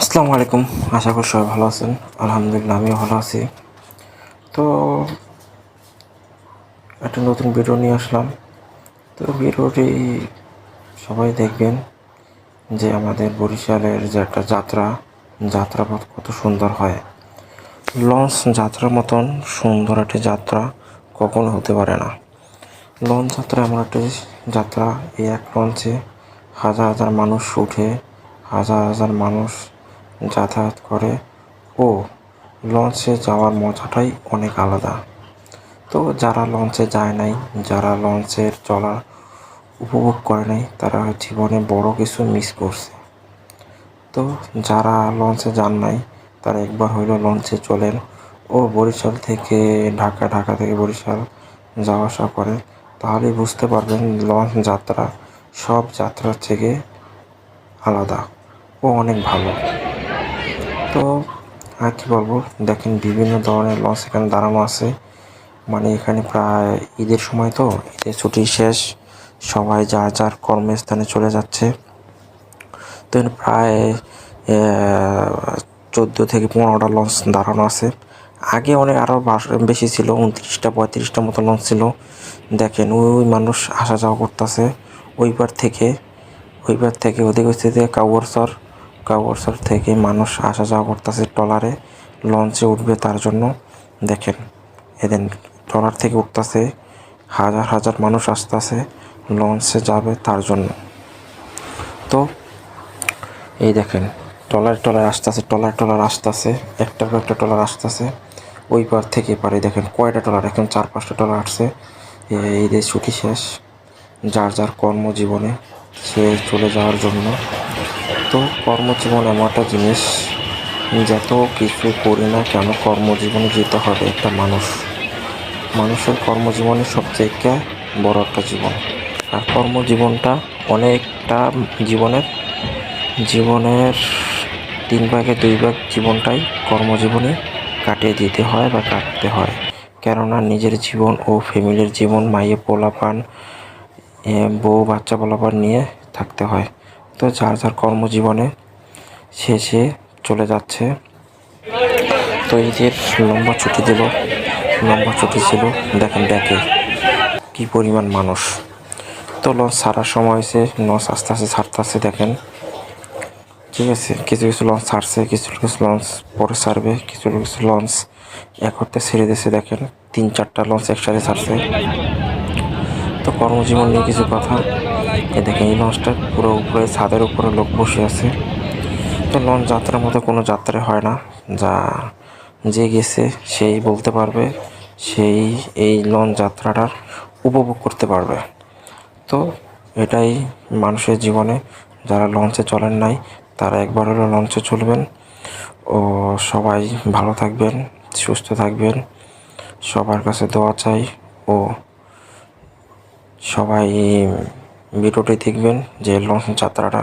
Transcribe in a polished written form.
আসসালামু আলাইকুম। আশা করি সবাই ভালো আছেন। আলহামদুলিল্লাহ আমিও ভালো আছি। তো একটা নতুন ভিডিও নিয়ে আসলাম। তো ভিডিওটি সবাই দেখবেন যে আমাদের বরিশালের যে একটা যাত্রাপথ কত সুন্দর হয়। লঞ্চ যাত্রার মতন সুন্দর একটি যাত্রা কখনো হতে পারে না। লঞ্চ যাত্রা এমন একটি যাত্রা, এই এক লঞ্চে হাজার হাজার মানুষ উঠে, হাজার হাজার মানুষ যাতায়াত করে ও লঞ্চে যাওয়ার মজাটাই অনেক আলাদা। তো যারা লঞ্চে যায় নাই, যারা লঞ্চের চলা উপভোগ করে নাই, তারা জীবনে বড় কিছু মিস করছে। তো যারা লঞ্চে যান নাই, তারা একবার হইলেও লঞ্চে চলেন ও বরিশাল থেকে ঢাকা, ঢাকা থেকে বরিশাল যাওয়া আসা করেন, তাহলেই বুঝতে পারবেন লঞ্চ যাত্রা সব যাত্রার থেকে আলাদা ও অনেক ভালো। তো আর কি বলবো, দেখেন বিভিন্ন ধরনের লঞ্চ এখানে দাঁড়ানো আছে। মানে এখানে প্রায় ঈদের সময়, তো ঈদের ছুটি শেষ, সবাই যার যার কর্মস্থানে চলে যাচ্ছে। তো এখানে প্রায় 14 থেকে 15টা লঞ্চ দাঁড়ানো আছে। আগে অনেক আরও বেশি ছিল, 29টা 35টা মতো লঞ্চ ছিল। দেখেন ওই মানুষ আসা যাওয়া করতেছে ওইবার থেকে ওদিকে হচ্ছে যে কাউয়ারচর থেকে মানুষ আসা যাওয়া করতেছে ট্রলারে, লঞ্চে উঠবে তার জন্য। দেখেন এদিন ট্রলার থেকে উঠতেছে, হাজার হাজার মানুষ আসতেছে লঞ্চে যাবে তার জন্য। তো এই দেখেন ট্রলার আসতেছে, একটার পর একটা ট্রলার আসতেছে। ওই পার থেকে পারে দেখেন কয়টা ট্রলার, এখন 4-5টা ট্রলার আসছে। ঈদের ছুটি শেষ, যার যার কর্মজীবনে সে চলে যাওয়ার জন্য। তো কর্মজীবন এমন একটা জিনিস, যত কিছু করি না কেন কর্মজীবনে যেতে হবে। একটা মানুষের কর্মজীবনে সবচেয়ে বড় একটা জীবন। আর কর্মজীবনটা অনেকটা জীবনের 3 ভাগের 2 ভাগ জীবনটাই কর্মজীবনে কাটিয়ে দিতে হয় বা কাটতে হয়। কেননা নিজের জীবন ও ফ্যামিলির জীবন, মাইয়ে পোলাপান, বউ বাচ্চা পোলাপান নিয়ে থাকতে হয়। তো যার যার কর্মজীবনে শেষে চলে যাচ্ছে। তো ঈদের লম্বা ছুটি ছিল, দেখেন ডেকে কি পরিমাণ মানুষ। তো লঞ্চ ছাড়ার সময় হয়েছে, লঞ্চ আস্তে আস্তে ছাড়তেছে দেখেন। ঠিক আছে, কিছু কিছু লঞ্চ ছাড়ছে, কিছু কিছু লঞ্চ পরে ছাড়বে, কিছু কিছু লঞ্চ একত্রে ছেড়ে দিয়েছে। দেখেন 3-4টা লঞ্চ একসাথে ছাড়ছে। তো কর্মজীবন নিয়ে কিছু কথা। দেখেন এই লঞ্চটা পুরো উপরে, ছাদের উপরে লোক বসে আছে। তো লঞ্চ যাত্রার মতো কোনো যাত্রাই হয় না, যা যে গেছে সেই বলতে পারবে, সেই এই লঞ্চ যাত্রাটার উপভোগ করতে পারবে। তো এটাই মানুষের জীবনে, যারা লঞ্চে চলেন নাই তারা একবার হলেও লঞ্চে চলবেন। ও সবাই ভালো থাকবেন, সুস্থ থাকবেন, সবার কাছে দোয়া চাই। ও সবাই ভিডিওটি দেখবেন, যে লঞ্চ যাত্রাটা